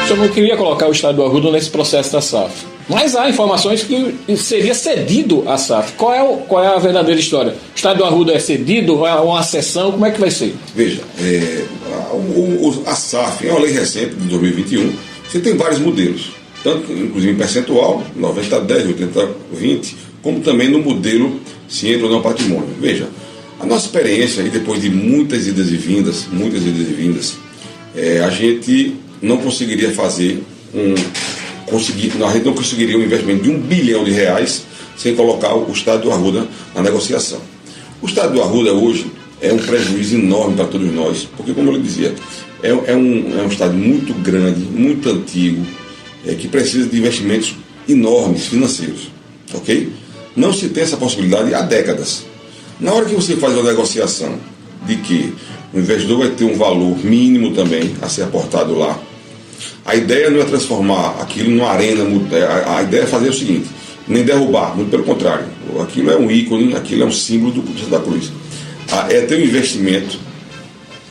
senhor não queria colocar o estádio do Arruda nesse processo da SAF. Mas há informações que seria cedido à SAF. Qual é a verdadeira história? O estádio do Arruda é cedido? É uma cessão? Como é que vai ser? Veja, a SAF é uma lei recente de 2021. Você tem vários modelos, tanto inclusive em percentual, 90-10, 80-20, como também no modelo se entra ou não patrimônio. Veja, a nossa experiência, e depois de muitas idas e vindas, a gente não conseguiria fazer a gente não conseguiria um investimento de R$1 bilhão sem colocar o estádio do Arruda na negociação. O estádio do Arruda hoje é um prejuízo enorme para todos nós, porque, como eu lhe dizia, é um estádio muito grande, muito antigo, que precisa de investimentos enormes financeiros, ok? Não se tem essa possibilidade há décadas. Na hora que você faz uma negociação de que o investidor vai ter um valor mínimo também a ser aportado lá, a ideia não é transformar aquilo numa arena, a ideia é fazer o seguinte, nem derrubar, muito pelo contrário, aquilo é um ícone, aquilo é um símbolo do Santa Cruz. É ter um investimento,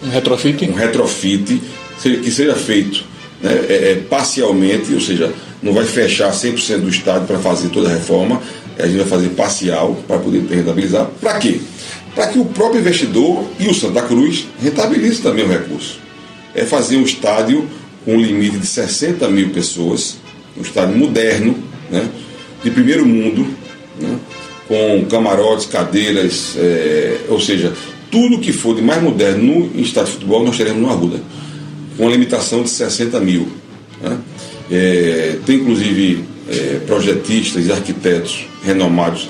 um retrofit que seja feito, né, parcialmente, ou seja, não vai fechar 100% do estádio para fazer toda a reforma, a gente vai fazer parcial para poder rentabilizar. Para quê? Para que o próprio investidor e o Santa Cruz rentabilizem também o recurso. É fazer um estádio com um limite de 60 mil pessoas, um estádio moderno, né, de primeiro mundo, né, com camarotes, cadeiras, ou seja, tudo que for de mais moderno no estádio de futebol nós teremos no Arruda, com uma limitação de 60 mil. Né. Tem inclusive projetistas e arquitetos renomados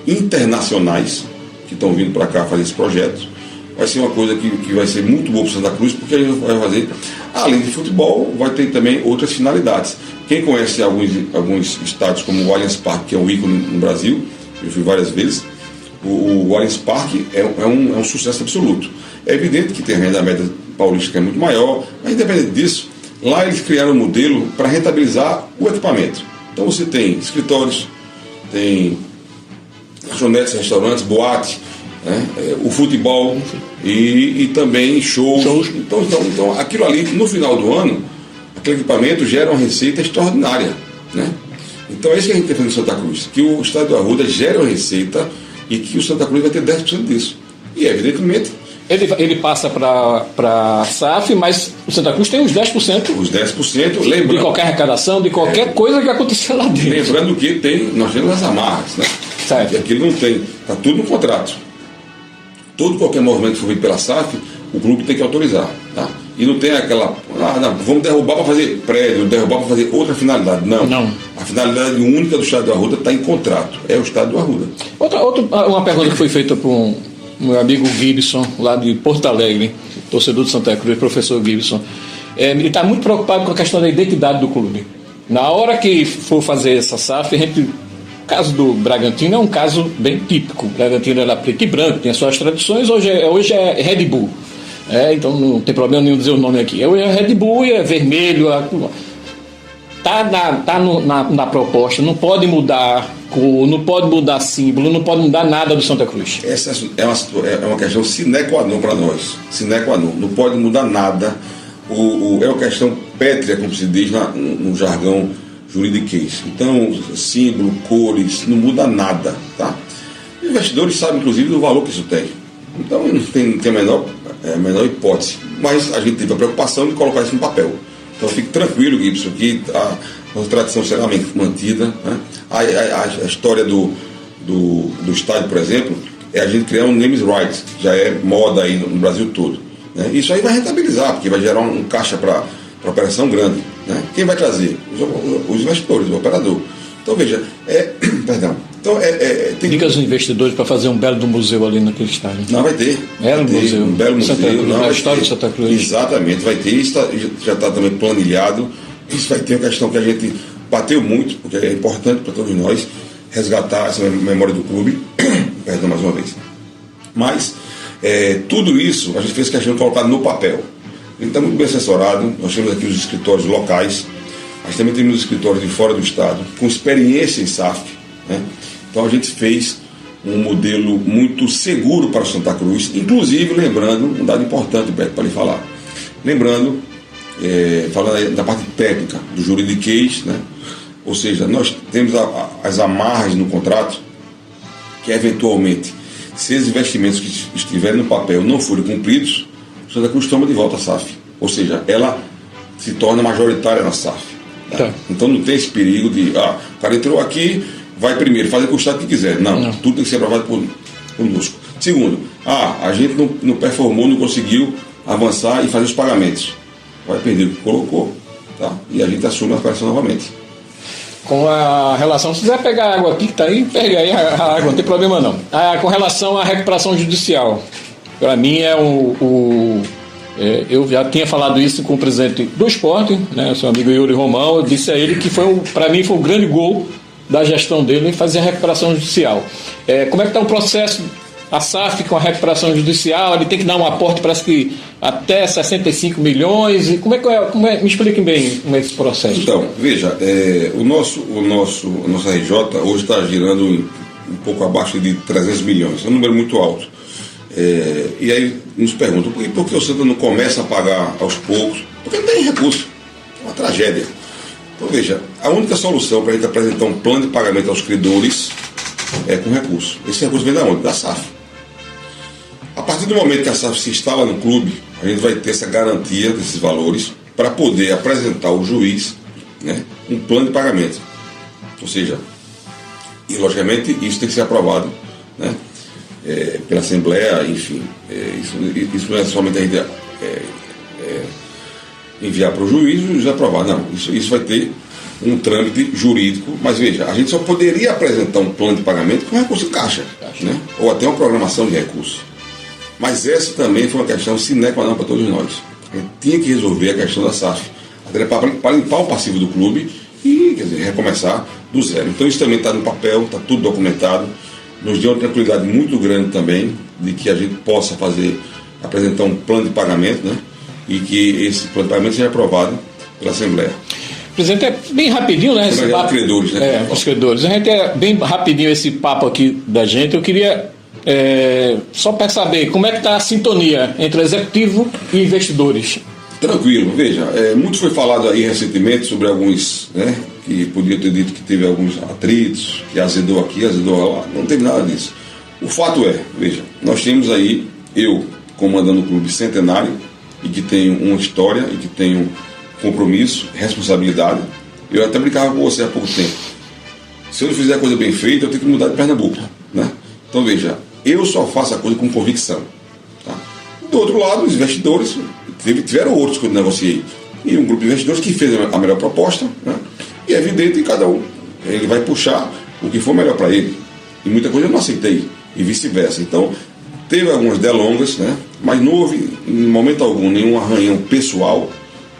internacionais que estão vindo para cá fazer esse projeto. Vai ser uma coisa que vai ser muito boa para Santa Cruz, porque a gente vai fazer, além de futebol, vai ter também outras finalidades. Quem conhece alguns estádios como o Allianz Parque, que é um ícone no Brasil, eu fui várias vezes, o Allianz Parque é um sucesso absoluto. É evidente que tem a renda média paulista que é muito maior, mas independente disso, lá eles criaram um modelo para rentabilizar o equipamento. Então você tem escritórios, tem lanchonetes, restaurantes, boate, né, o futebol e também shows. Então aquilo ali, no final do ano, aquele equipamento gera uma receita extraordinária, né? Então é isso que a gente tem que fazer em Santa Cruz, que o Estádio do Arruda gere uma receita e que o Santa Cruz vai ter 10% disso. E evidentemente ele passa para a SAF, mas o Santa Cruz tem os 10%. Os 10%, lembrando, de qualquer arrecadação, de qualquer coisa que acontecer lá dentro. Lembrando que nós temos as amarras, né? Certo. E aquilo não tem, está tudo no contrato. Qualquer movimento que for feito pela SAF, o clube tem que autorizar, tá? E não tem aquela, não, vamos derrubar para fazer prédio, derrubar para fazer outra finalidade. Não. A finalidade única do Estádio do Arruda está em contrato, é o Estádio do Arruda. Uma pergunta que foi feita por um meu amigo Gibson, lá de Porto Alegre, torcedor de Santa Cruz, professor Gibson. Ele está muito preocupado com a questão da identidade do clube. Na hora que for fazer essa SAF, o caso do Bragantino é um caso bem típico. O Bragantino era preto e branco, tem as suas tradições, hoje é Red Bull. Então não tem problema nenhum dizer o nome aqui. Hoje é Red Bull e é vermelho. Está na proposta, não pode mudar cor, não pode mudar símbolo, não pode mudar nada do Santa Cruz. Essa é uma questão sine qua non para nós. Sine qua non. Não pode mudar nada. É uma questão pétrea, como se diz no jargão juridiquês. Então, símbolo, cores, não muda nada, tá? Os investidores sabem, inclusive, do valor que isso tem. Então, não tem a menor hipótese. Mas a gente teve a preocupação de colocar isso no papel. Então, fique tranquilo, Gibson, que a tradição será mantida, né? A história do estádio, por exemplo, é a gente criar um names rights, que já é moda aí no Brasil todo, né? Isso aí vai rentabilizar, porque vai gerar um caixa para operação grande, né? Quem vai trazer? Os investidores, o operador. Então, veja, perdão. Então, Diga aos investidores para fazer um belo museu ali naquele estádio. Não, vai ter. Museu. Um belo museu. A história de Santa Cruz. Exatamente, vai ter. Isso já está também planilhado. Isso vai ter uma questão que a gente bateu muito, porque é importante para todos nós resgatar essa memória do clube. Perdão mais uma vez. Mas, tudo isso a gente fez questão de colocar no papel. Ele está muito bem assessorado. Nós temos aqui os escritórios locais, mas também temos os escritórios de fora do estado, com experiência em SAF, né? Então a gente fez um modelo muito seguro para o Santa Cruz, inclusive lembrando, um dado importante, Beto, para lhe falar, lembrando falando aí da parte técnica do juridiquês, né? Ou seja, nós temos as amarras no contrato que eventualmente, se os investimentos que estiverem no papel não forem cumpridos, o Santa Cruz toma de volta a SAF. Ou seja, ela se torna majoritária na SAF. Né? Tá. Então não tem esse perigo de, o cara entrou aqui, vai primeiro, fazer com o Estado que quiser. Não, tudo tem que ser aprovado conosco. Segundo, a gente não performou, não conseguiu avançar e fazer os pagamentos. Vai perder o que colocou, tá? E a gente assume a operação novamente. Com a relação, se quiser pegar a água aqui que está aí, pega aí a água, não tem problema não. Com relação à recuperação judicial, para mim eu já tinha falado isso com o presidente do esporte, né, seu amigo Yuri Romão. Eu disse a ele que para mim foi um grande gol da gestão dele em fazer a recuperação judicial. Como é que está o processo? A SAF com a recuperação judicial, ele tem que dar um aporte, parece que até 65 milhões. E como é? Me expliquem bem como é esse processo. Então, veja, a nossa RJ hoje está girando um pouco abaixo de 300 milhões, é um número muito alto. E aí nos perguntam, por que o Santa não começa a pagar aos poucos? Porque não tem recurso, é uma tragédia. Então, veja, a única solução para a gente apresentar um plano de pagamento aos credores é com recurso. Esse recurso vem da onde? Da SAF. A partir do momento que a SAF se instala no clube, a gente vai ter essa garantia desses valores para poder apresentar ao juiz, né, um plano de pagamento. Ou seja, e logicamente isso tem que ser aprovado, né, pela Assembleia, enfim. Isso não é somente a gente enviar para o juiz aprovar, não. Isso vai ter um trâmite jurídico, mas veja, a gente só poderia apresentar um plano de pagamento com recurso em caixa, né, ou até uma programação de recursos. Mas essa também foi uma questão sine qua non para todos nós. A gente tinha que resolver a questão da SAF, até para limpar o passivo do clube e, quer dizer, recomeçar do zero. Então isso também está no papel, está tudo documentado. Nos deu uma tranquilidade muito grande também de que a gente possa apresentar um plano de pagamento, né? E que esse plano de pagamento seja aprovado pela Assembleia. Presidente, é bem rapidinho, né? Esse papo, credores, né? Os credores. A gente bem rapidinho esse papo aqui da gente. Eu queria só para saber como é que está a sintonia entre o executivo e investidores. Tranquilo, veja, muito foi falado aí recentemente sobre alguns, né, que podia ter dito que teve alguns atritos, que azedou aqui, azedou lá. Não teve nada disso. O fato veja, nós temos aí, eu comandando o clube centenário, e que tenho uma história, e que tenho compromisso, responsabilidade. Eu até brincava com você há pouco tempo. Se eu não fizer a coisa bem feita, eu tenho que mudar de Pernambuco, né? Então veja, eu só faço a coisa com convicção. Tá? Do outro lado, os investidores, tiveram outros que eu negociei. E um grupo de investidores que fez a melhor proposta, né? E é evidente que cada um ele vai puxar o que for melhor para ele. E muita coisa eu não aceitei, e vice-versa. Então, teve algumas delongas, né? Mas não houve, em momento algum, nenhum arranhão pessoal.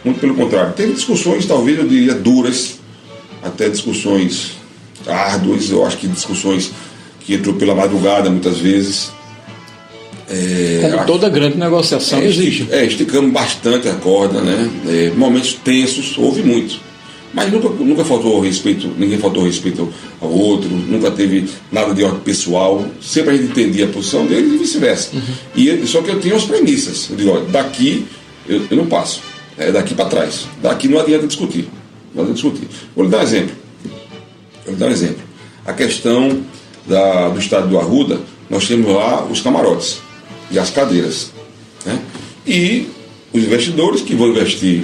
Muito pelo contrário. Teve discussões, talvez eu diria, duras, até discussões árduas, eu acho que discussões que entrou pela madrugada muitas vezes. Como toda grande negociação existe. Esticamos bastante a corda, né? Momentos tensos, houve muito. Mas nunca faltou respeito, ninguém faltou respeito ao outro, nunca teve nada de ordem pessoal, sempre a gente entendia a posição deles e vice-versa. Uhum. Só que eu tinha as premissas. Eu digo, olha, daqui eu não passo, daqui para trás. Daqui não adianta discutir. Não adianta discutir. Vou lhe dar um exemplo. A questão do estádio do Arruda, nós temos lá os camarotes e as cadeiras, né? E os investidores que vão investir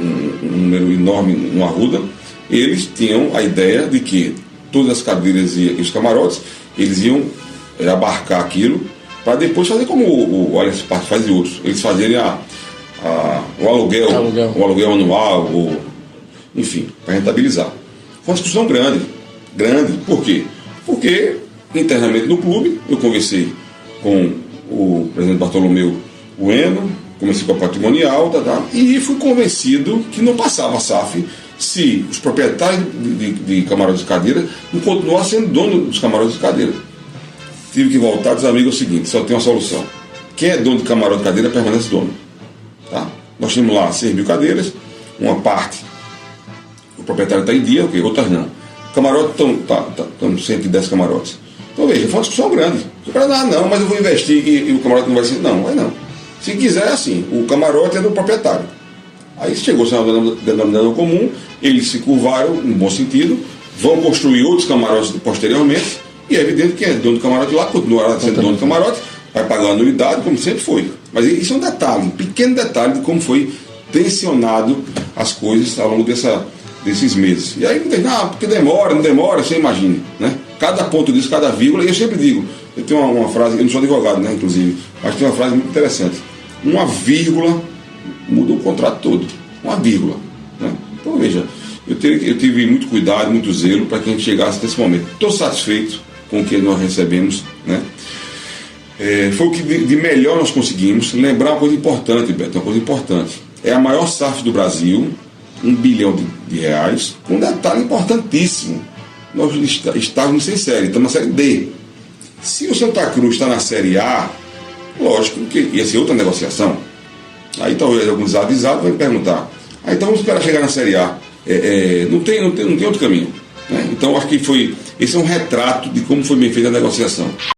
um número enorme no Arruda, eles tinham a ideia de que todas as cadeiras e os camarotes, eles iam abarcar aquilo para depois fazer como o Allianz Parque faz e outros, eles fazerem o aluguel anual, enfim, para rentabilizar. Foi uma discussão grande. Por quê? Porque internamente no clube eu conversei com o presidente Bartolomeu Bueno, comecei com a patrimonial, e fui convencido que não passava a SAF se os proprietários de camarotes de cadeira não continuassem sendo dono dos camarotes de cadeira. Tive que voltar a dizer, amigo, é o seguinte, só tem uma solução. Quem é dono de camarote de cadeira permanece dono. Tá? Nós temos lá 6.000 cadeiras, uma parte o proprietário está em dia, outras não. Camarote estão 110 camarotes. Então veja, foi uma discussão grande. O cara não, mas eu vou investir e o camarote não vai ser. Não, vai não. Se quiser é assim, o camarote é do proprietário. Aí chegou ao denominador comum, eles se curvaram, no bom sentido, vão construir outros camarotes posteriormente, e é evidente que quem é dono do camarote lá continuará sendo dono do camarote, vai pagar a anuidade, como sempre foi. Mas isso é um detalhe, um pequeno detalhe de como foi tensionado as coisas ao longo desses meses. E aí não tem nada, porque demora, não demora, você imagina, né? Cada ponto disso, cada vírgula, e eu sempre digo, eu tenho uma frase, eu não sou advogado, né, inclusive, mas tem uma frase muito interessante. Uma vírgula muda o contrato todo. Uma vírgula. Né? Então veja, eu tive muito cuidado, muito zelo para que a gente chegasse nesse momento. Estou satisfeito com o que nós recebemos, né? Foi o que de melhor nós conseguimos. Lembrar uma coisa importante, Beto, uma coisa importante. É a maior SAF do Brasil, R$1 bilhão de reais, um detalhe importantíssimo. Nós estávamos sem série, estamos na série D. Se o Santa Cruz está na série A, lógico que ia ser outra negociação. Aí talvez algum desavisado vai me perguntar, então vamos esperar chegar na série A. Não tem outro caminho. Né? Então acho que esse é um retrato de como foi bem feita a negociação.